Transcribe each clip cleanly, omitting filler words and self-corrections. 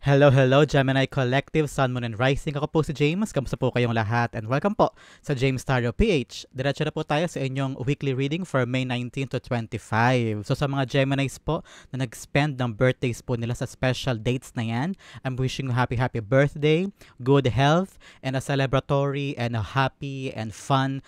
Hello, hello, Gemini Collective, Sun, Moon, and Rising. Ako po si James. Kamusta po kayong lahat? And welcome po sa James Tarot PH. Diretso na po tayo sa inyong weekly reading for May 19 to 25. So sa mga Geminis po na nag-spend ng birthdays po nila sa special dates na yan, I'm wishing you happy birthday, good health, and a celebratory and a happy and fun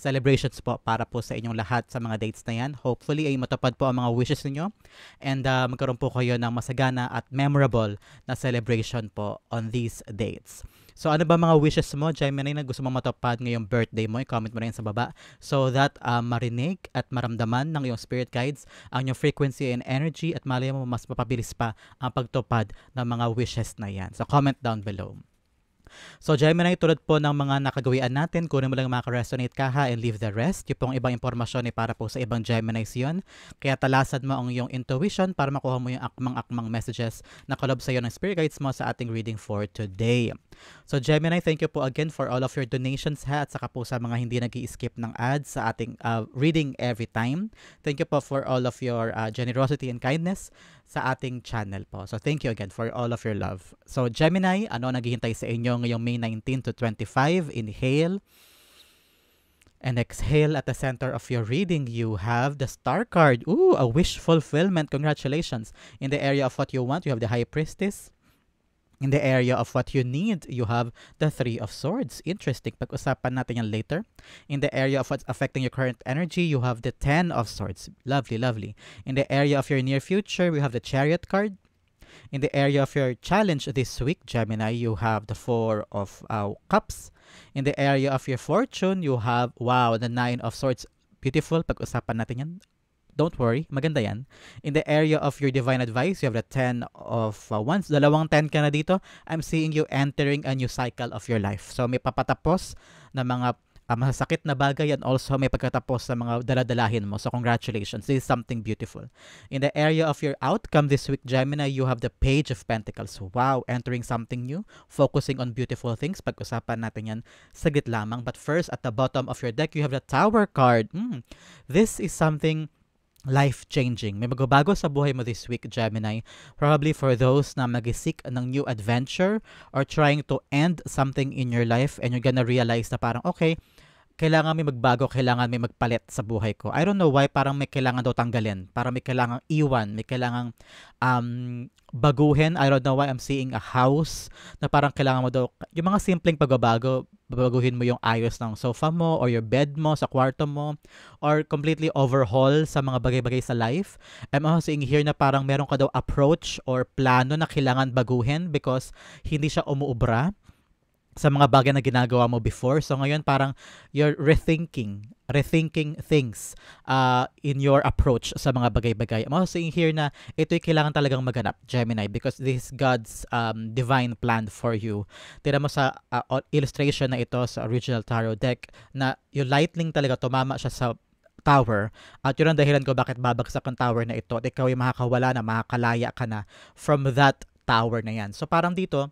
celebrations po para po sa inyong lahat sa mga dates na yan. Hopefully ay matupad po ang mga wishes ninyo and magkaroon po kayo ng masagana at memorable na celebration po on these dates. So ano ba mga wishes mo, Gemini, na gusto mo matupad ngayong birthday mo? I-comment mo rin sa baba so that marinig at maramdaman ng iyong spirit guides ang iyong frequency and energy at malay mo mas mapabilis pa ang pagtupad ng mga wishes na yan. So comment down below. So Gemini, tulad po ng mga nakagawian natin, kunin mo lang maka-resonate ka ha and leave the rest. Yung pong ibang impormasyon ay para po sa ibang Geminis yun. Kaya talasan mo ang iyong intuition para makuha mo yung akmang-akmang messages na kalob sa iyo ng spirit guides mo sa ating reading for today. So Gemini, thank you po again for all of your donations ha at saka po sa mga hindi nag-i-skip ng ads sa ating reading every time. Thank you po for all of your generosity and kindness sa ating channel po. So thank you again for all of your love. So Gemini, ano naghihintay sa inyo ngayong May 19 to 25? Inhale and exhale. At the center of your reading, you have the Star card. Ooh, a wish fulfillment. Congratulations. In the area of what you want, you have the High Priestess. In the area of what you need, you have the Three of Swords. Interesting. Pag-usapan natin yan later. In the area of what's affecting your current energy, you have the Ten of Swords. Lovely, lovely. In the area of your near future, we have the Chariot card. In the area of your challenge this week, Gemini, you have the Four of Cups. In the area of your fortune, you have, wow, the Nine of Swords. Beautiful. Pag-usapan natin yan. Don't worry, maganda yan. In the area of your divine advice, you have the 10 of Wands. Dalawang 10 ka na dito. I'm seeing you entering a new cycle of your life. So may papatapos na mga masasakit na bagay and also may pagkatapos sa mga daladalahin mo. So congratulations. This is something beautiful. In the area of your outcome this week, Gemini, you have the Page of Pentacles. Wow, entering something new, focusing on beautiful things. Pag-usapan natin yan saglit lamang. But first, at the bottom of your deck, you have the Tower card. This is something life-changing. May magbabago sa buhay mo this week, Gemini. Probably for those na mag-seek ng new adventure or trying to end something in your life and you're gonna realize na parang, okay, kailangan may magbago, kailangan may magpalit sa buhay ko. I don't know why, parang may kailangan daw tanggalin. Parang may kailangan iwan, may kailangan baguhin. I don't know why I'm seeing a house na parang kailangan mo daw, yung mga simpleng pagbabago, babaguhin mo yung ayos ng sofa mo or your bed mo sa kwarto mo or completely overhaul sa mga bagay-bagay sa life. I'm also seeing here na parang meron ka daw approach or plano na kailangan baguhin because hindi siya umuubra sa mga bagay na ginagawa mo before. So ngayon parang you're rethinking things in your approach sa mga bagay-bagay. I'm also seeing here na ito'y kailangan talagang maganap, Gemini, because this is God's divine plan for you. Tira mo sa illustration na ito sa original tarot deck na yung lightning talaga tumama siya sa tower at yun ang dahilan ko bakit babagsak ang tower na ito at ikaw ay makakawala na, makakalaya ka na from that tower na yan. So parang dito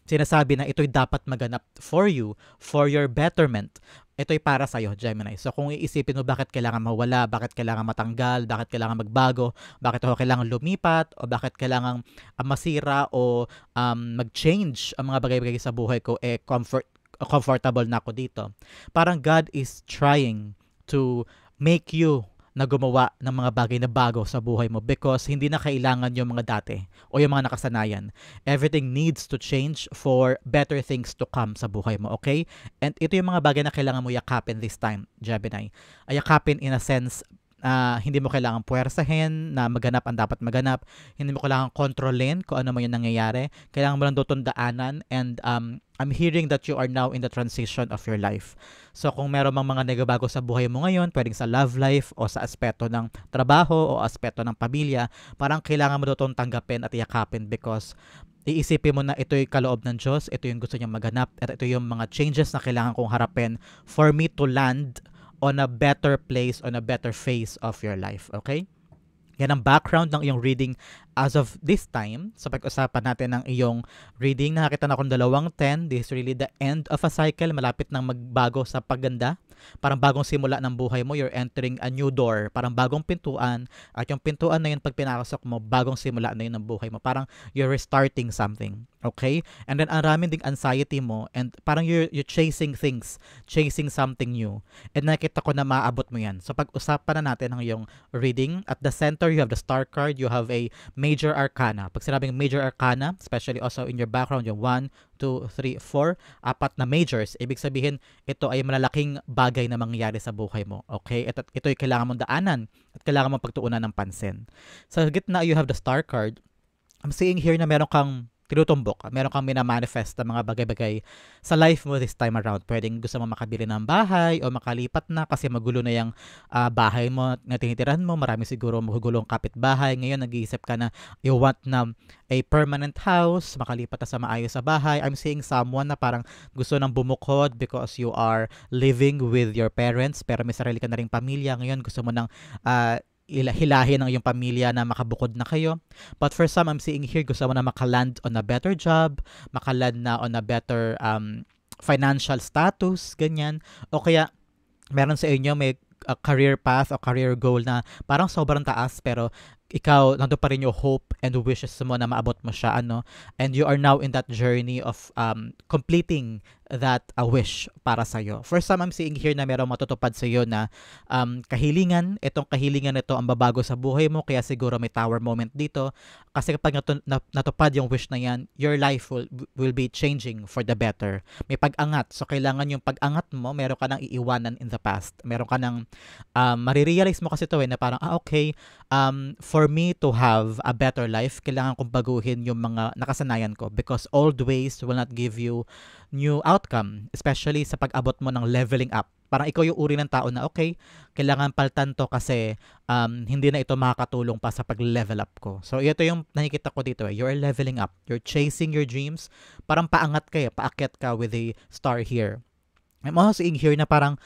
sinasabi na ito'y dapat maganap for you, for your betterment. Ito'y para sa'yo, Gemini. So kung iisipin mo bakit kailangan mawala, bakit kailangan matanggal, bakit kailangan magbago, bakit ako kailangan lumipat, o bakit kailangan masira o mag-change ang mga bagay-bagay sa buhay ko, comfortable na ako dito. Parang God is trying to make you na gumawa ng mga bagay na bago sa buhay mo because hindi na kailangan yung mga dati o yung mga nakasanayan. Everything needs to change for better things to come sa buhay mo, okay? And ito yung mga bagay na kailangan mo yakapin this time, Gemini. Yakapin in a sense, hindi mo kailangan puwersahin na maganap ang dapat maganap. Hindi mo kailangan kontrolin kung ano man yung nangyayari. Kailangan mo lang doon daanan and I'm hearing that you are now in the transition of your life. So kung meron mang mga nagbabago sa buhay mo ngayon, pwedeng sa love life o sa aspeto ng trabaho o aspeto ng pamilya, parang kailangan mo doon tanggapin at yakapin because iisipin mo na ito yung kaloob ng Diyos, ito yung gusto niyang maganap, at ito yung mga changes na kailangan kong harapin for me to land on a better place, on a better phase of your life, okay? Yan ang background ng iyong reading as of this time, sa pag-usapan natin ng iyong reading, nakakita na akong dalawang 10. This is really the end of a cycle. Malapit nang magbago sa pagganda. Parang bagong simula ng buhay mo. You're entering a new door. Parang bagong pintuan. At yung pintuan na yun, pag pinakasok mo, bagong simula na yun ng buhay mo. Parang you're restarting something. Okay? And then, ang raming ding anxiety mo. And parang you're chasing things. Chasing something new. And nakita ko na maaabot mo yan. So, pag-usapan na natin ang iyong reading. At the center, you have the star card. You have a major arcana. Pag sinabing major arcana, especially also in your background, yung 1, 2, 3, 4, apat na majors, ibig sabihin, ito ay malalaking bagay na mangyayari sa buhay mo. Okay? Ito ay kailangan mong daanan at kailangan mong pagtuunan ng pansin. Sa gitna, you have the star card. I'm seeing here na meron kang tinutumbok, meron kang minamanifest na mga bagay-bagay sa life mo this time around. Pwedeng gusto mo makabili ng bahay o makalipat na kasi magulo na yung bahay mo na tinitirahan mo. Marami siguro magugulong kapitbahay. Ngayon, nag-iisip ka na you want na a permanent house, makalipat na sa maayos sa bahay. I'm seeing someone na parang gusto nang bumukod because you are living with your parents pero may sarili ka na ring pamilya. Ngayon, gusto mo nang hilahin ng iyong pamilya na makabukod na kayo. But for some, I'm seeing here, gusto mo na makaland on a better job, makaland na on a better financial status, ganyan. O kaya, meron sa inyo may career path o career goal na parang sobrang taas pero ikaw, nandun pa rin yung hope and wishes mo na maabot mo siya, and you are now in that journey of completing that wish para sa'yo. For some, I'm seeing here na merong matutupad sa'yo na kahilingan. Itong kahilingan nito ang babago sa buhay mo, kaya siguro may tower moment dito. Kasi kapag natupad yung wish na yan, your life will be changing for the better. May pag-angat. So, kailangan yung pag-angat mo, meron ka nang iiwanan in the past. Meron ka nang, marirealize mo kasi ito na parang, okay, for me to have a better life, kailangan kong baguhin yung mga nakasanayan ko because old ways will not give you new outcome, especially sa pag-abot mo ng leveling up. Parang ikaw yung uri ng tao na, okay, kailangan paltan to kasi hindi na ito makakatulong pa sa pag-level up ko. So, ito yung nakikita ko dito. You're leveling up. You're chasing your dreams. Parang paangat ka, paakyat ka with a star here. I'm also seeing here na parang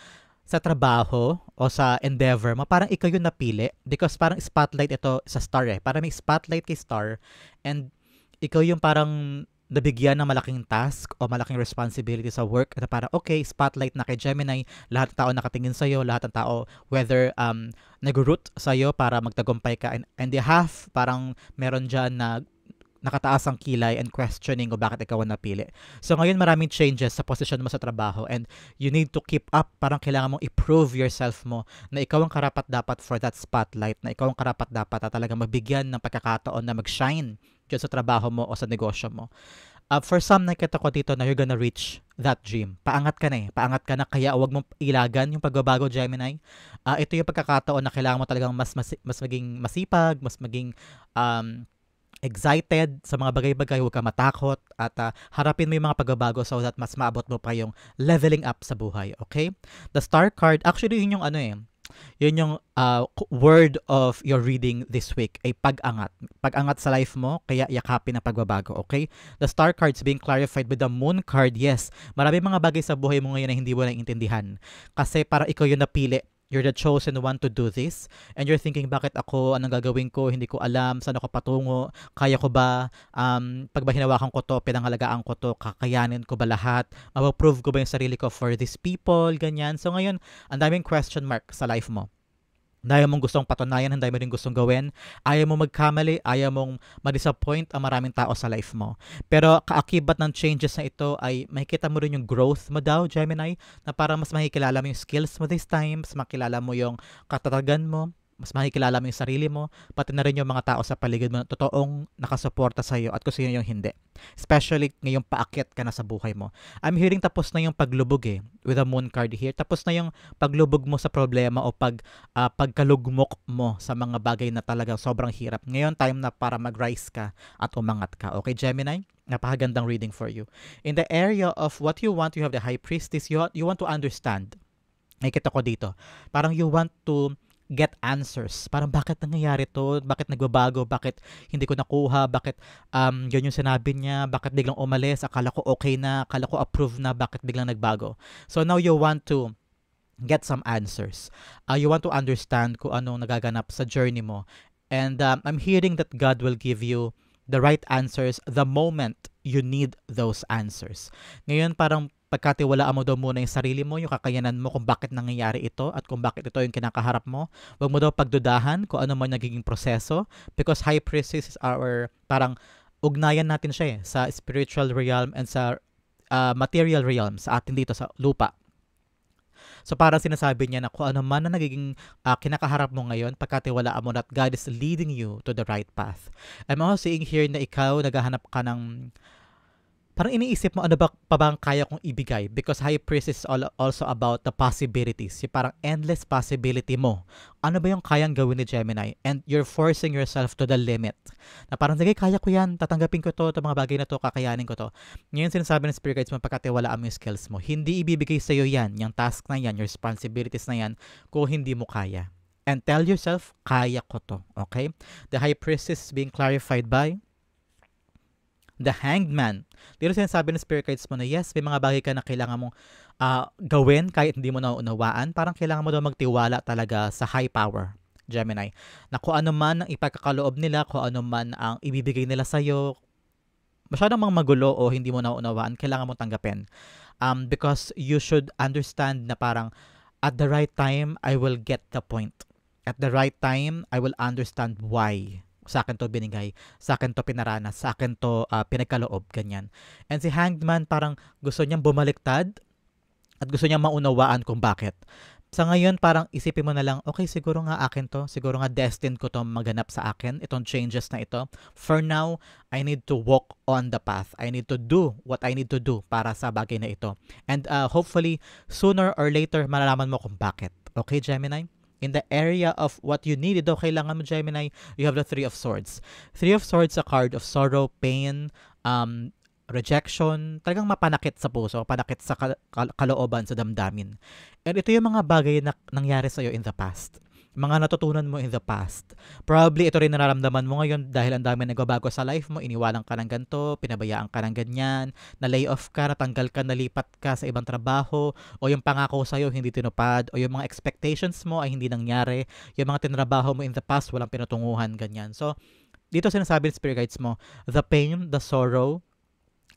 sa trabaho o sa endeavor mo, parang ikaw yung napili because parang spotlight ito sa star Parang may spotlight kay star and ikaw yung parang nabigyan ng malaking task o malaking responsibility sa work na parang okay, spotlight na kay Gemini, lahat ng tao nakatingin sa'yo, lahat ng tao whether nag-root sa'yo para magtagumpay ka and they have parang meron dyan na nakataas ang kilay and questioning kung bakit ikaw ang napili. So ngayon maraming changes sa posisyon mo sa trabaho and you need to keep up. Parang kailangan mong i-prove yourself mo na ikaw ang karapat-dapat for that spotlight, na ikaw ang karapat-dapat na talaga mabigyan ng pagkakataon na mag-shine dyan sa trabaho mo o sa negosyo mo. For some, nakikita ko dito na you're gonna reach that dream. Paangat ka na Paangat ka na, kaya huwag mong ilagan yung pagbabago, Gemini. Ito yung pagkakataon na kailangan mo talagang mas maging masipag, mas maging excited sa mga bagay-bagay, huwag ka matakot at harapin mo yung mga pagbabago so that mas maabot mo pa yung leveling up sa buhay, okay? The star card, actually yun yung yun yung word of your reading this week ay pag-angat. Pag-angat sa life mo, kaya yakapin ang pagbabago, okay? The star card's being clarified with the moon card. Yes, marami mga bagay sa buhay mo ngayon na hindi mo naiintindihan. Kasi para ikaw yung napili. You're the chosen one to do this. And you're thinking, bakit ako? Anong gagawin ko? Hindi ko alam. Saan ako patungo? Kaya ko ba? Pag ba hinawakan ko to, pinangalagaan ko to, kakayanin ko ba lahat? Mapaprove ko ba yung sarili ko for these people? Ganyan. So ngayon, ang daming question mark sa life mo. Dahil mong gustong patunayan, hindi mo rin gustong gawin, ayaw mo magkamali, ayaw mong ma-disappoint ang maraming tao sa life mo. Pero kaakibat ng changes na ito ay makikita mo rin yung growth mo daw, Gemini, na para mas makikilala mo yung skills mo this time, mas makilala mo yung katatagan mo, mas makikilala mo yung sarili mo, pati na rin yung mga tao sa paligid mo na totoong nakasuporta sa iyo at kung sino yung hindi. Especially ngayong paakyat ka na sa buhay mo. I'm hearing tapos na yung paglubog with a moon card here. Tapos na yung paglubog mo sa problema o pagkalugmok mo sa mga bagay na talagang sobrang hirap. Ngayon, time na para mag-rise ka at umangat ka. Okay, Gemini? Napakagandang reading for you. In the area of what you want, you have the High Priestess. You want to understand. Nakikita ko dito. Parang you want to get answers. Parang bakit nangyayari to? Bakit nagbabago? Bakit hindi ko nakuha? Bakit yun yung sinabi niya? Bakit biglang umalis? Akala ko okay na. Akala ko approve na. Bakit biglang nagbago? So now you want to get some answers. You want to understand kung anong nagaganap sa journey mo. And I'm hearing that God will give you the right answers the moment you need those answers. Ngayon, parang pagkatiwalaan mo daw muna yung sarili mo, yung kakayanan mo kung bakit nangyayari ito at kung bakit ito yung kinakaharap mo. Huwag mo daw pagdudahan kung ano man nagiging proseso because high priestess is our parang ugnayan natin siya sa spiritual realm and sa material realm sa atin dito sa lupa. So parang sinasabi niya na kung ano man na nagiging kinakaharap mo ngayon, pagkatiwalaan mo that God is leading you to the right path. I'm also seeing here na ikaw naghahanap ka ng parang iniisip mo ano ba pa bang kaya kong ibigay because high priest is also about the possibilities. Yung parang endless possibility mo. Ano ba yung kayang gawin ni Gemini? And you're forcing yourself to the limit. Na parang, sige, kaya ko yan. Tatanggapin ko to. Itong mga bagay na to, kakayanin ko to. Ngayon sinasabi ng spirit guides mo, pagkatiwalaan mo yung skills mo. Hindi ibibigay sa'yo yan. Yung task na yan, your responsibilities na yan, kung hindi mo kaya. And tell yourself, kaya ko to. Okay? The high priestess is being clarified by the Hanged Man. Dito sinasabi ng spirit guides mo na yes, may mga bagay ka na kailangan mong gawin kahit hindi mo nauunawaan. Parang kailangan mo daw magtiwala talaga sa high power, Gemini. Na kung ano man ang ipagkakaloob nila, kung ano man ang ibibigay nila sa'yo, masyadong mga magulo o hindi mo nauunawaan, kailangan mo tanggapin. Because you should understand na parang at the right time, I will get the point. At the right time, I will understand why sa akin to binigay, sa akin to pinaranas, sa akin to pinagkaloob, ganyan. And si Hanged Man parang gusto niyang bumaliktad at gusto niyang maunawaan kung bakit. Sa ngayon, parang isipin mo na lang, okay, siguro nga akin to, siguro nga destined ko to maganap sa akin, itong changes na ito. For now, I need to walk on the path. I need to do what I need to do para sa bagay na ito. And hopefully, sooner or later, malalaman mo kung bakit. Okay, Gemini? In the area of what you needed daw, kailangan mo, Gemini, you have the Three of Swords. Three of Swords, a card of sorrow, pain, rejection, talagang mapanakit sa puso, panakit sa kalooban, sa damdamin. And ito yung mga bagay na nangyari sa'yo in the past. Mga natutunan mo in the past. Probably ito rin nararamdaman mo ngayon dahil ang dami nagbabago sa life mo, iniwalang ka ng ganito, pinabayaan ka ng ganyan, na-lay off ka, natanggal ka, nalipat ka sa ibang trabaho, o yung pangako sa'yo hindi tinupad, o yung mga expectations mo ay hindi nangyari, yung mga tinrabaho mo in the past, walang pinutunguhan, ganyan. So, dito sinasabi ng spirit guides mo, the pain, the sorrow,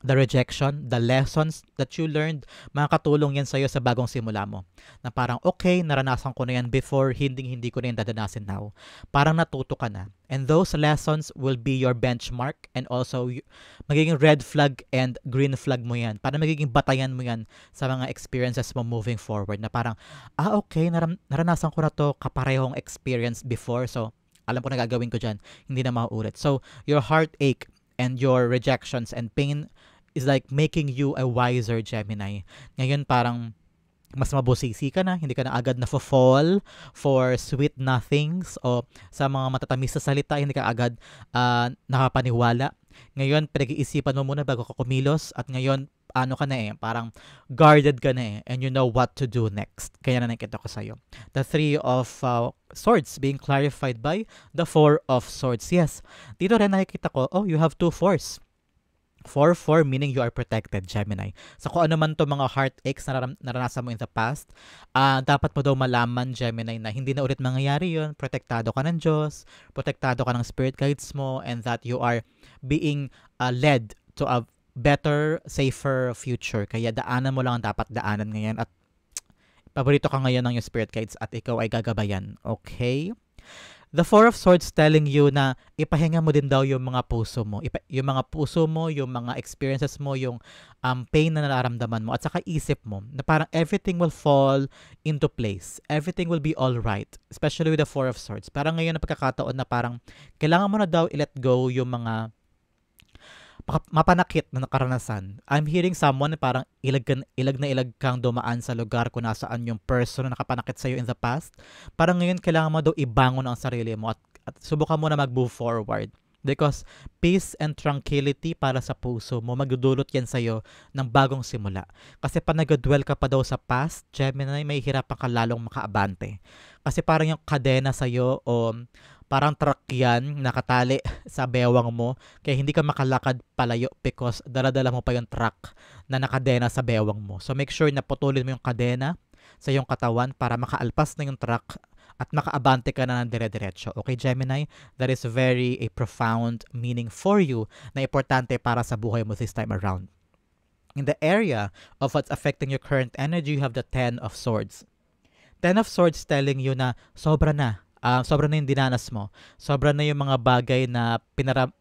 the rejection, the lessons that you learned, makakatulong yan sa'yo sa bagong simula mo. Na parang, okay, naranasan ko na yan before, hindi ko na yan dadanasin now. Parang natuto ka na. And those lessons will be your benchmark and also magiging red flag and green flag mo yan. Parang magiging batayan mo yan sa mga experiences mo moving forward. Na parang, okay, naranasan ko na to kaparehong experience before, so alam ko na gagawin ko dyan, hindi na mauulit. So, your heartache and your rejections and pain is like making you a wiser Gemini. Ngayon parang mas mabusisi ka na, hindi ka na agad na-fall for sweet nothings o sa mga matatamis na salita, hindi ka agad nakapaniwala. Ngayon, pinag-iisipan mo muna bago ka kumilos at ngayon, ano ka na parang guarded ka na and you know what to do next. Kaya na nakita ko sa'yo. The Three of Swords being clarified by the Four of Swords. Yes, dito rin nakikita ko, you have 2 fours. 4-4 meaning you are protected, Gemini. So kung ano man to mga heartaches na naranasan mo in the past, dapat mo daw malaman, Gemini, na hindi na ulit mangyayari yun. Protektado ka ng Diyos, protektado ka ng spirit guides mo, and that you are being led to a better, safer future. Kaya daanan mo lang ang dapat daanan ngayon at paborito ka ngayon ng yung spirit guides at ikaw ay gagabayan. Okay? The Four of Swords telling you na ipahinga mo din daw yung mga puso mo. Yung mga puso mo, yung mga experiences mo, yung pain na nararamdaman mo, at saka isip mo na parang everything will fall into place. Everything will be all right. Especially with the Four of Swords. Parang ngayon na pagkakataon na parang kailangan mo na daw i-let go yung mga mapanakit na nakaranasan. I'm hearing someone parang ilag na ilag kang dumaan sa lugar kung nasaan yung person na nakapanakit sa'yo in the past. Parang ngayon kailangan mo daw ibangon ang sarili mo at subukan mo na mag-move forward. Because peace and tranquility para sa puso mo, magdudulot yan sa'yo ng bagong simula. Kasi pa nag-dwell ka pa daw sa past, Gemini, may hirapan ka lalong makaabante. Kasi parang yung kadena sa'yo o parang truck yan, nakatali sa bewang mo, kaya hindi ka makalakad palayo because daladala mo pa yung truck na nakadena sa bewang mo. So make sure na putulin mo yung kadena sa iyong katawan para makaalpas na yung truck at makaabante ka na ng dire-diretso. Okay, Gemini? That is very a profound meaning for you na importante para sa buhay mo this time around. In the area of what's affecting your current energy, you have the Ten of Swords. Ten of Swords telling you na sobra na. Sobra na yung dinanas mo. Sobra na yung mga bagay na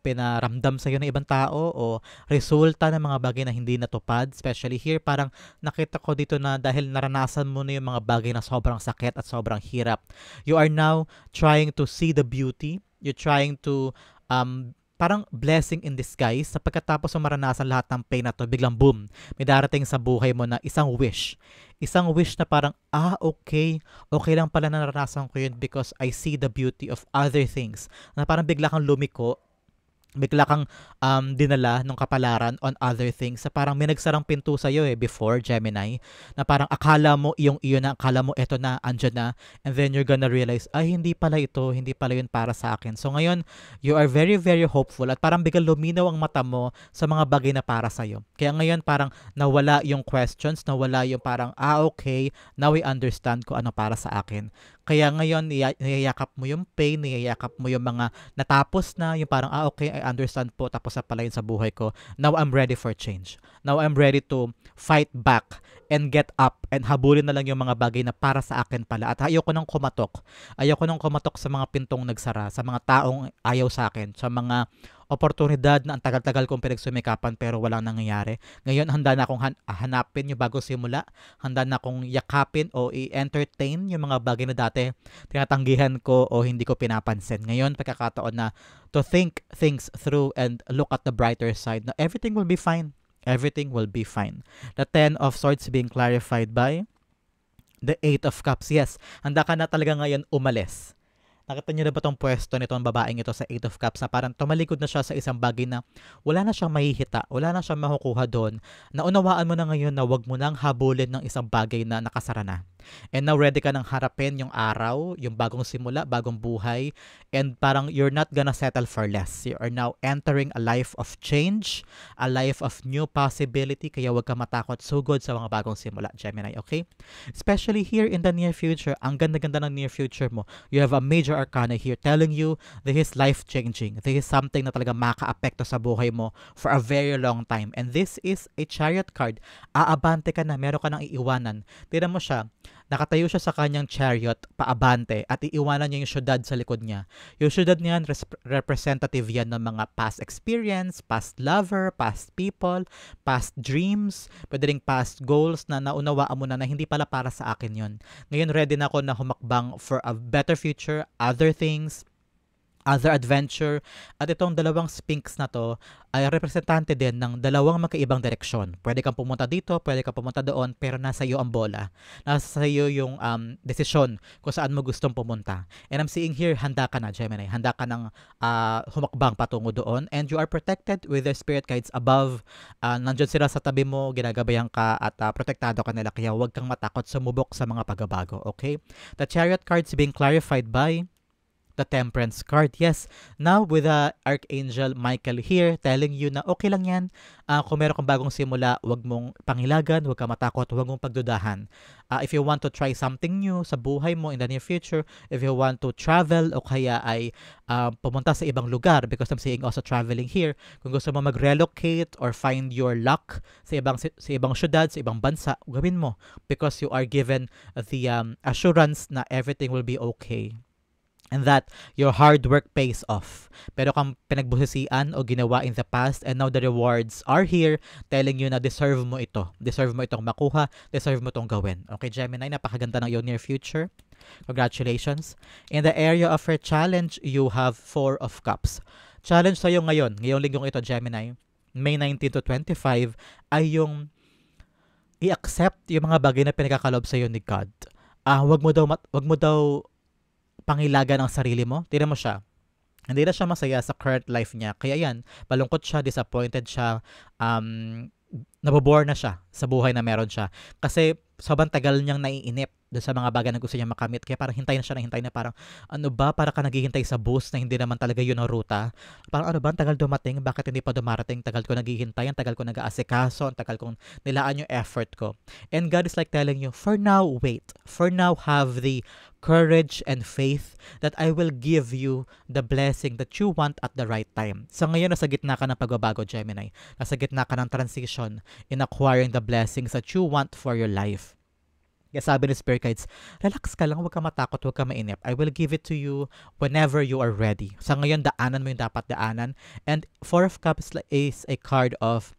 pinaramdam sa'yo ng ibang tao o resulta ng mga bagay na hindi natupad. Especially here, parang nakita ko dito na dahil naranasan mo na yung mga bagay na sobrang sakit at sobrang hirap. You are now trying to see the beauty. You're trying to parang blessing in disguise sa pagkatapos mo maranasan lahat ng pain na to, biglang boom, may darating sa buhay mo na isang wish. Isang wish na parang, okay lang pala na naranasan ko yun because I see the beauty of other things. Na parang bigla kang lumiko, bigla kang dinala ng kapalaran on other things sa parang may nagsarang pinto sa'yo before, Gemini, na parang akala mo iyo na, akala mo eto na, andyan na, and then you're gonna realize, hindi pala ito, hindi pala yun para sa akin. So ngayon, you are very, very hopeful at parang biglang luminaw ang mata mo sa mga bagay na para sa'yo. Kaya ngayon parang nawala yung questions, nawala yung parang, okay, now I understand ko ano para sa akin. Kaya ngayon, niyayakap mo yung pain, niyayakap mo yung mga natapos na, yung parang, okay, I understand po, tapos na pala yun sa buhay ko. Now I'm ready for change. Now I'm ready to fight back and get up and habulin na lang yung mga bagay na para sa akin pala. At ayoko nang kumatok. Ayoko nang kumatok sa mga pintong nagsara, sa mga taong ayaw sa akin, sa mga oportunidad na ang tagal-tagal kong pinagsumikapan pero walang nangyayari. Ngayon, handa na akong hanapin yung bago simula. Handa na akong yakapin o i-entertain yung mga bagay na dati tinatanggihan ko o hindi ko pinapansin. Ngayon, pagkakataon na to think things through and look at the brighter side na everything will be fine. Everything will be fine. The Ten of Swords being clarified by the Eight of Cups. Yes, handa ka na talaga ngayon umalis. Nakita niyo na ba itong pwesto nitong babaeng ito sa Eight of Cups na parang tumalikod na siya sa isang bagay na wala na siyang mahihita, wala na siyang makukuha doon. Naunawaan mo na ngayon na wag mo nang habulin ng isang bagay na nakasara na. And now ready ka nang harapin yung araw, yung bagong simula, bagong buhay, and parang you're not gonna settle for less. You are now entering a life of change, a life of new possibility, kaya wag ka matakot, so good sa mga bagong simula, Gemini, okay? Especially here in the near future, ang ganda-ganda ng near future mo. You have a major arcana here telling you this is life-changing. This is something na talaga maka-apekto sa buhay mo for a very long time. And this is a chariot card. Aabante ka na, meron ka nang iiwanan. Tignan mo siya, nakatayo siya sa kanyang chariot, paabante, at iiwanan niya yung syudad sa likod niya. Yung syudad niyan, representative yan ng mga past experience, past lover, past people, past dreams, pwede ring past goals na naunawaan mo na hindi pala para sa akin yun. Ngayon, ready na ako na humakbang for a better future, other things, other adventure. At itong dalawang sphinx na to ay representante din ng dalawang magkaibang direksyon. Pwede kang pumunta dito, pwede kang pumunta doon, pero nasa iyo ang bola. Nasa iyo yung desisyon kung saan mo gustong pumunta. And I'm seeing here, handa ka na, Gemini. Handa ka ng humakbang patungo doon. And you are protected with the spirit guides above. Nandyan sila sa tabi mo, ginagabayan ka at protektado ka nila. Kaya huwag kang matakot sumubok sa mga pagbabago. Okay? The chariot cards being clarified by the Temperance card. Yes, now with the Archangel Michael here telling you na okay lang yan. Kung meron kang bagong simula, wag mong pangilagan, wag kang matakot, wag mong pagdudahan. If you want to try something new sa buhay mo in the near future, if you want to travel o kaya ay pumunta sa ibang lugar, because I'm seeing also traveling here, kung gusto mo mag-relocate or find your luck sa ibang syudad, sa ibang bansa, gawin mo because you are given the assurance na everything will be okay. And that your hard work pays off. Pero kang pinagbusisian o ginawa in the past and now the rewards are here telling you na deserve mo ito. Deserve mo itong makuha. Deserve mo itong gawin. Okay, Gemini, napakaganda ng iyong near future. Congratulations. In the area of your challenge, you have 4 of Cups. Challenge sa'yo ngayong linggong ito, Gemini, May 19 to 25, ay yung i-accept yung mga bagay na pinagkakalob sa'yo ni God. Wag mo daw pangilagan ang sarili mo. Tignan mo siya. Hindi na siya masaya sa current life niya. Kaya yan, malungkot siya, disappointed siya, nabobore na siya sa buhay na meron siya. Kasi sobrang tagal niyang naiinip doon sa mga bagay na gusto niya makamit. Kaya parang hintay na siya na hintay na parang, ano ba, para ka naghihintay sa bus na hindi naman talaga yun ang ruta. Parang ano ba, ang tagal dumating, bakit hindi pa dumarating? Tagal ko naghihintay, ang tagal ko nag-aasikaso, ang tagal kong nilaan yung effort ko. And God is like telling you, for now, wait. For now, have the courage and faith that I will give you the blessing that you want at the right time. So ngayon, nasa gitna ka ng pagbabago, Gemini. Nasa gitna ka ng transition in acquiring the blessings that you want for your life. Kaya sabi ni Spirit Guides, relax ka lang, huwag ka matakot, huwag ka mainip. I will give it to you whenever you are ready. Sa ngayon, daanan mo yung dapat daanan. And Four of Cups is a card of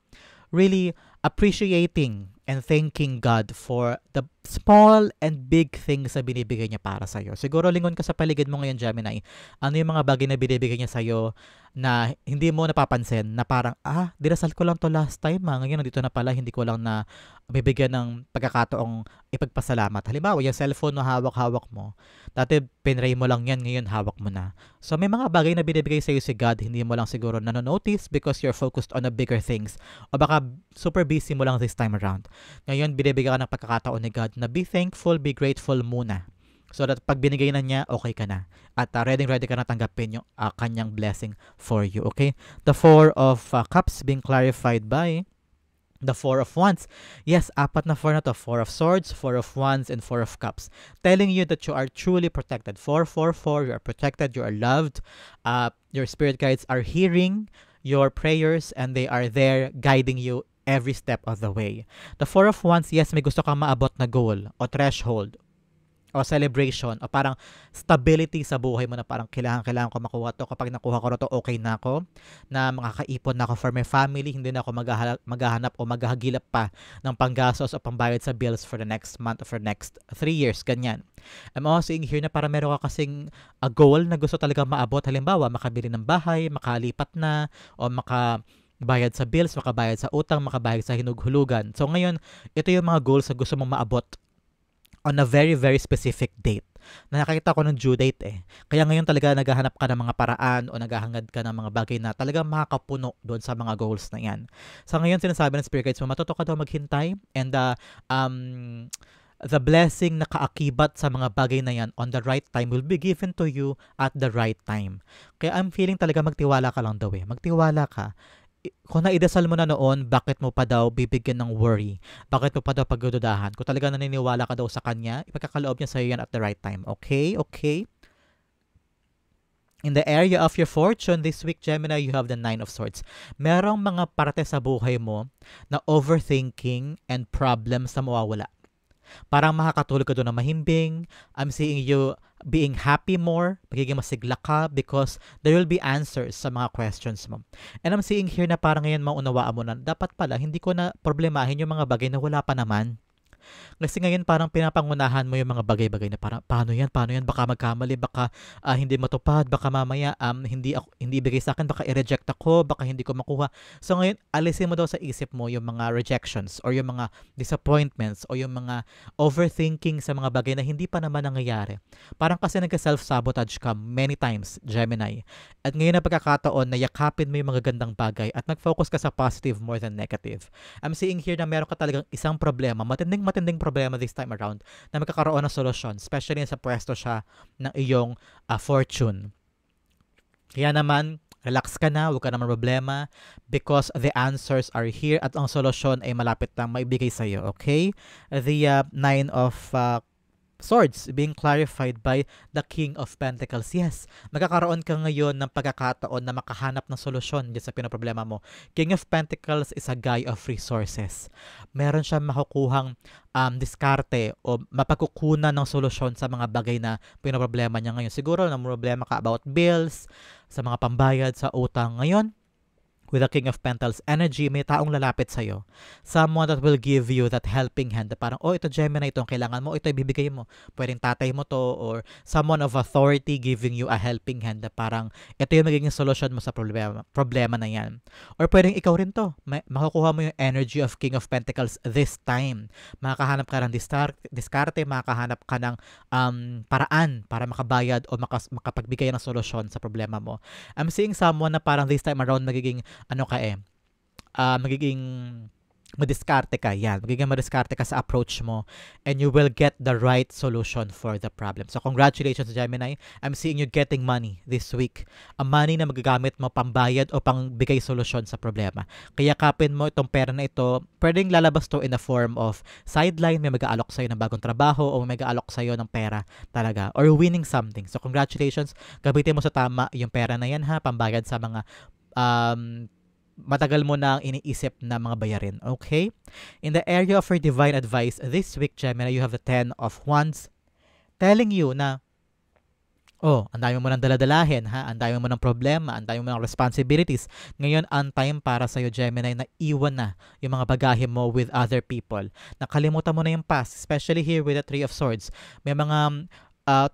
really appreciating and thanking God for the small and big things na binibigay niya para sa'yo. Siguro lingon ka sa paligid mo ngayon, Gemini. Ano yung mga bagay na binibigay niya sa'yo na hindi mo napapansin na parang, dinasal ko lang to last time. Ngayon, nandito na pala, hindi ko lang na bibigyan ng pagkakataong ipagpasalamat. Halimbawa, yung cellphone na hawak-hawak mo, dati pinray mo lang yan, ngayon hawak mo na. So, may mga bagay na binibigay sa'yo si God, hindi mo lang siguro nanonotice because you're focused on the bigger things. O baka super busy mo lang this time around. Ngayon, binibigyan ka ng pagkakataon ni God na be thankful, be grateful muna. So that pag binigay na niya, okay ka na. At ready ka na tanggapin yung kanyang blessing for you. Okay? The Four of Cups being clarified by the Four of Wands. Yes, apat na four na to. Four of Swords, Four of Wands, and Four of Cups. Telling you that you are truly protected. 444, you are protected, you are loved. Your spirit guides are hearing your prayers and they are there guiding you every step of the way. The Four of Wands, yes, may gusto kang maabot na goal o threshold o celebration o parang stability sa buhay mo na parang kailangan ko makuha to. Kapag nakuha ko na to, okay na ako, na makakaipon na ako for my family, hindi na ako maghahanap o maghahagilap pa ng panggastos o pambayad sa bills for the next month or for the next 3 years, ganyan. I'm also seeing here na parang meron ka kasing a goal na gusto talaga maabot. Halimbawa, makabili ng bahay, makalipat na, o bayad sa bills, makabayad sa utang, makabayad sa hinughulugan. So ngayon, ito yung mga goals na gusto mong maabot on a very, very specific date. Na nakakita ko ng due date eh. Kaya ngayon talaga naghahanap ka ng mga paraan o naghahangad ka ng mga bagay na talaga makakapuno doon sa mga goals na yan. So ngayon sinasabi ng Spirit Guides mo, matuto ka daw maghintay and the blessing na kaakibat sa mga bagay na yan on the right time will be given to you at the right time. Kaya I'm feeling talaga magtiwala ka lang daw eh. Magtiwala ka. Kung naidasal mo na noon, bakit mo pa daw bibigyan ng worry? Bakit mo pa daw pagdududahan? Kung talaga naniniwala ka daw sa kanya, ipagkakaloob niya sa iyo yan at the right time. Okay? Okay? In the area of your fortune, this week, Gemini, you have the Nine of Swords. Merong mga parte sa buhay mo na overthinking and problems na mawawala. Parang makakatulog ka doon na mahimbing. I'm seeing you being happy more. Magiging masigla ka because there will be answers sa mga questions mo. And I'm seeing here na parang ngayon maunawaan mo na dapat pala hindi ko na problemahin yung mga bagay na wala pa naman. Kasi ngayon parang pinapangunahan mo yung mga bagay-bagay na parang paano yan, baka magkamali, baka hindi matupad, baka mamaya hindi ibigay sa akin, baka i-reject ako, baka hindi ko makuha. So ngayon, alisin mo daw sa isip mo yung mga rejections or yung mga disappointments o yung mga overthinking sa mga bagay na hindi pa naman nangyayari. Parang kasi nagka-self-sabotage ka many times, Gemini. At ngayon na pagkakataon na yakapin mo yung mga gandang bagay at nag-focus ka sa positive more than negative. I'm seeing here na meron ka talagang isang problema, matinding problema this time around na magkakaroon ng solusyon, especially sa pwesto siya ng iyong fortune. Kaya naman, relax ka na, huwag ka naman problema because the answers are here at ang solusyon ay malapit na maibigay sa iyo, okay? The Nine of Swords being clarified by the King of Pentacles. Yes, magkakaroon ka ngayon ng pagkakataon na makahanap ng solusyon dyan sa pinaproblema mo. King of Pentacles is a guy of resources. Meron siya makukuhang diskarte o mapagkukunan ng solusyon sa mga bagay na pinaproblema niya ngayon. Siguro na problema ka about bills, sa mga pambayad sa utang ngayon. With the King of Pentacles energy, may taong lalapit sa'yo. Someone that will give you that helping hand. Parang, ito Gemini, ito ang kailangan mo, ito ibibigay mo. Pwedeng tatay mo to or someone of authority giving you a helping hand. Parang, ito yung magiging solution mo sa problema na yan. Or pwedeng ikaw rin to. Makukuha mo yung energy of King of Pentacles this time. Makakahanap ka ng diskarte, makakahanap ka ng paraan para makabayad o makapagbigay ng solusyon sa problema mo. I'm seeing someone na parang this time around magiging magiging madiskarte ka, yan. Magiging madiskarte ka sa approach mo and you will get the right solution for the problem. So, congratulations, Gemini. I'm seeing you getting money this week. Ang money na magagamit mo pambayad o pangbigay solusyon sa problema. Kaya kapin mo itong pera na ito, pwedeng lalabas to in the form of sideline, may mag-aalok sa'yo ng bagong trabaho o may mag-aalok sa'yo ng pera talaga or winning something. So, congratulations. Gamitin mo sa tama yung pera na yan ha, pambayad sa mga matagal mo na iniisip na mga bayarin. Okay? In the area of your divine advice, this week, Gemini, you have the 10 of Wands telling you na, oh, ang dami mo nang daladalahin, ha? Ang dami mo ng problema, ang dami mo ng responsibilities. Ngayon, ang time para sa'yo, Gemini, na iwan na yung mga bagahe mo with other people. Nakalimutan mo na yung past, especially here with the 3 of Swords. May mga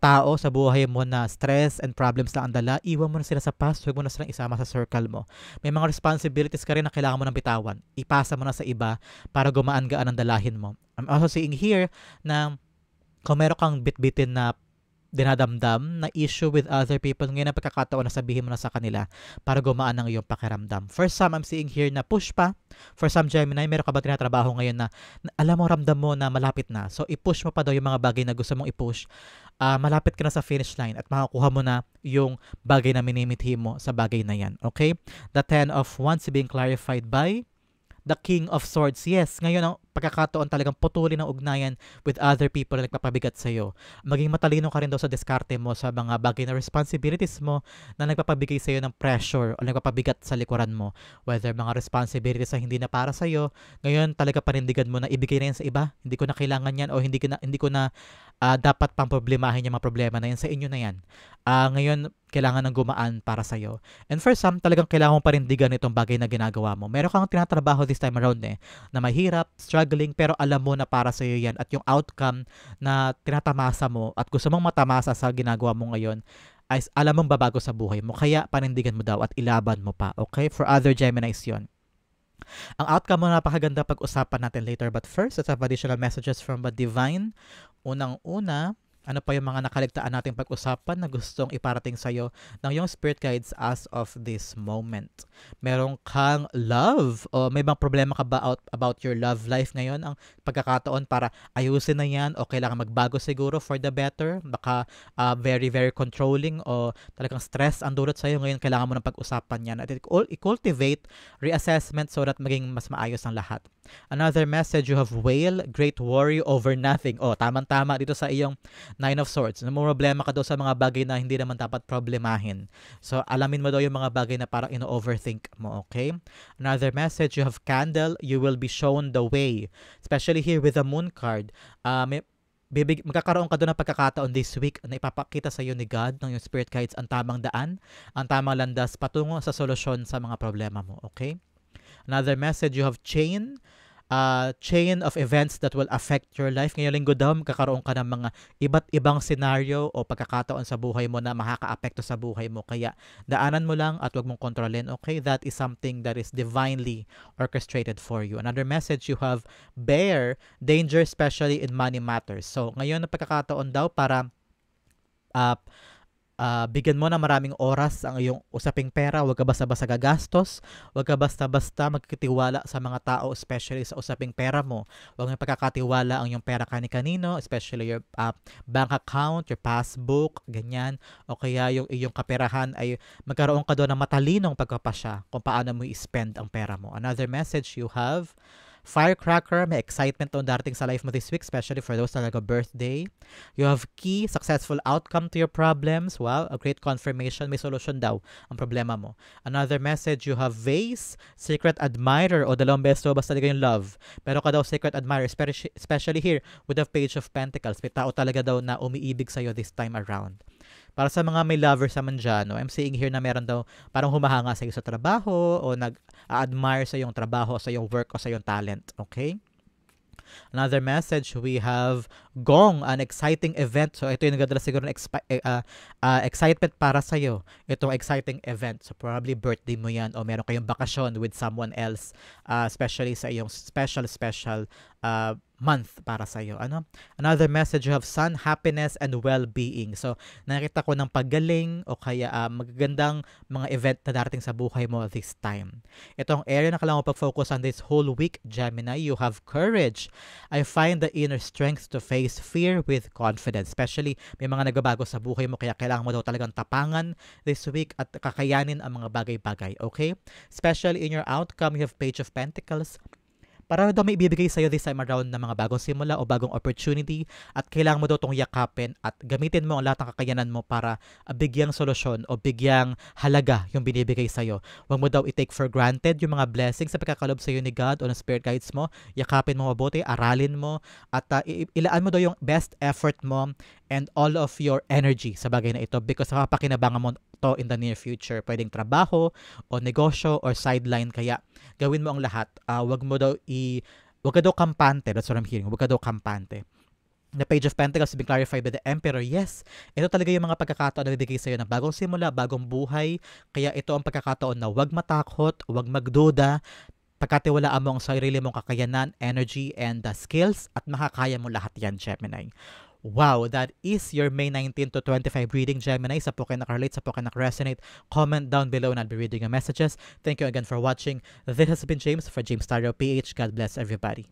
tao sa buhay mo na stress and problems lang ang dala, iwan mo na sila sa past, huwag mo na silang isama sa circle mo. May mga responsibilities ka rin na kailangan mo ng bitawan. Ipasa mo na sa iba para gumaan-gaan ang dalahin mo. I'm also seeing here na kung meron kang bitbitin na dinadamdam na issue with other people, ngayon ang pagkakataon na sabihin mo na sa kanila para gumaan ang iyong pakiramdam. For some, I'm seeing here na push pa. For some, Gemini, meron ka ba tinatrabaho ngayon na alam mo, ramdam mo na malapit na. So, i-push mo pa daw yung mga bagay na gusto mong i-push. Malapit ka na sa finish line at makakuha mo na yung bagay na minimithi mo sa bagay na yan. Okay? The 10 of Wands being clarified by the King of Swords. Yes, ngayon ang pagkakataon talagang putulin ang ugnayan with other people na nagpapabigat sa'yo. Maging matalino ka rin daw sa diskarte mo sa mga bagay na responsibilities mo na nagpapabigay sa'yo ng pressure o nagpapabigat sa likuran mo. Whether mga responsibilities na hindi na para sa'yo, ngayon talaga panindigan mo na ibigay na yan sa iba. Hindi ko na kailangan yan o hindi ko na dapat pang problemahin yung mga problema na yan. Sa inyo na yan. Ngayon, kailangan ng gumaan para sa'yo. And for some, talagang kailangan mo parindigan itong bagay na ginagawa mo. Meron kang tinatrabaho this time around na mahirap, struggling, pero alam mo na para sa'yo yan at yung outcome na tinatamasa mo at gusto mong matamasa sa ginagawa mo ngayon ay alam mong babago sa buhay mo. Kaya panindigan mo daw at ilaban mo pa. Okay? For other Geminis yun. Ang outcome mo napakaganda pag-usapan natin later. But first, let's have additional messages from the Divine. Unang-una, ano pa yung mga nakaligtaan nating pag-usapan na gustong iparating sa'yo ng yung spirit guides as of this moment? Meron kang love o may bang problema ka ba about your love life ngayon? Ang pagkakataon para ayusin na yan o kailangan magbago siguro for the better? Baka very, very controlling o talagang stress ang dulot sa'yo. Ngayon kailangan mo ng pag-usapan yan at i-cultivate reassessment so that maging mas maayos ang lahat. Another message, you have whale, great worry over nothing. Oh, tamang-tama dito sa iyong 9 of Swords. Problema ka daw sa mga bagay na hindi naman dapat problemahin. So, alamin mo daw yung mga bagay na parang ino-overthink mo, okay? Another message, you have candle, you will be shown the way. Especially here with the moon card. Magkakaroon ka doon ng pagkakataon this week na ipapakita sa iyo ni God ng yung spirit guides ang tamang daan, ang tamang landas patungo sa solusyon sa mga problema mo, okay? Another message, you have chain of events that will affect your life. Ngayong linggo daw, magkakaroon ka ng mga iba't ibang scenario o pagkakataon sa buhay mo na makaka-apekto sa buhay mo. Kaya daanan mo lang at huwag mong kontrolin. Okay? That is something that is divinely orchestrated for you. Another message, you have bear, danger especially in money matters. So, ngayon na pagkakataon daw para bigyan mo na maraming oras ang iyong usaping pera. Huwag ka basta-basta gagastos. Huwag ka basta-basta magkatiwala sa mga tao, especially sa usaping pera mo. Huwag mo pagkakatiwala ang iyong pera kani-kanino, especially your bank account, your passbook, ganyan. O kaya yung iyong kaperahan ay magkaroon ka doon ng matalinong pagpapasya kung paano mo i-spend ang pera mo. Another message, you have firecracker, may excitement on darating sa life mo this week, especially for those na nag-birthday. You have key, successful outcome to your problems. Wow, a great confirmation. May solution daw ang problema mo. Another message, you have vase, secret admirer, o dalawang beso, basta yung love. Pero ka daw secret admirer, especially here with the Page of Pentacles. May tao talaga daw na umiibig sa'yo this time around. Para sa mga may lovers naman dyan, I'm seeing here na meron daw parang humahanga sa iyo sa trabaho o nag-admire sa iyong trabaho, sa iyong work o sa iyong talent. Okay? Another message, we have Gong, an exciting event. So, ito yung nagadala siguro ng excitement para sa'yo. Itong exciting event. So, probably birthday mo yan o meron kayong bakasyon with someone else, especially sa iyong special month para sa iyo. Ano? Another message, you have sun, happiness, and well-being. So, nakita ko ng paggaling o kaya magagandang mga event na darating sa buhay mo this time. Itong area na kailangan mo pag-focus on this whole week, Gemini, you have courage. I find the inner strength to face fear with confidence. Especially, may mga nagbabago sa buhay mo kaya kailangan mo daw talagang tapangan this week at kakayanin ang mga bagay-bagay. Okay? Especially in your outcome, you have Page of Pentacles. Para daw may ibibigay sa'yo this time around na mga bagong simula o bagong opportunity at kailangan mo daw itong yakapin at gamitin mo ang lahat ng kakayanan mo para bigyang solusyon o bigyang halaga yung binibigay sa'yo. Huwag mo daw i-take for granted yung mga blessings sa pagkakalob sa'yo ni God o ng spirit guides mo. Yakapin mo mabuti, aralin mo at ilaan mo daw yung best effort mo and all of your energy sa bagay na ito because makapakinabangan mo to in the near future. Pwedeng trabaho o negosyo or sideline kaya gawin mo ang lahat. Wag ka daw kampante. That's what I'm hearing. Wag ka daw kampante. The Page of Pentacles being clarified by the Emperor. Yes, ito talaga yung mga pagkakataon na bibigay sa'yo ng bagong simula, bagong buhay. Kaya ito ang pagkakataon na wag matakot, wag magduda, pagkatiwalaan mo ang sarili mong kakayanan, energy, and skills at makakaya mo lahat yan, Gemini. Wow, that is your May 19 to 25 reading, Gemini. Sa po kayo nakarelate, sa po kayo nakaresonate, comment down below and I'll be reading your messages. Thank you again for watching. This has been James for James Tarot PH. God bless everybody.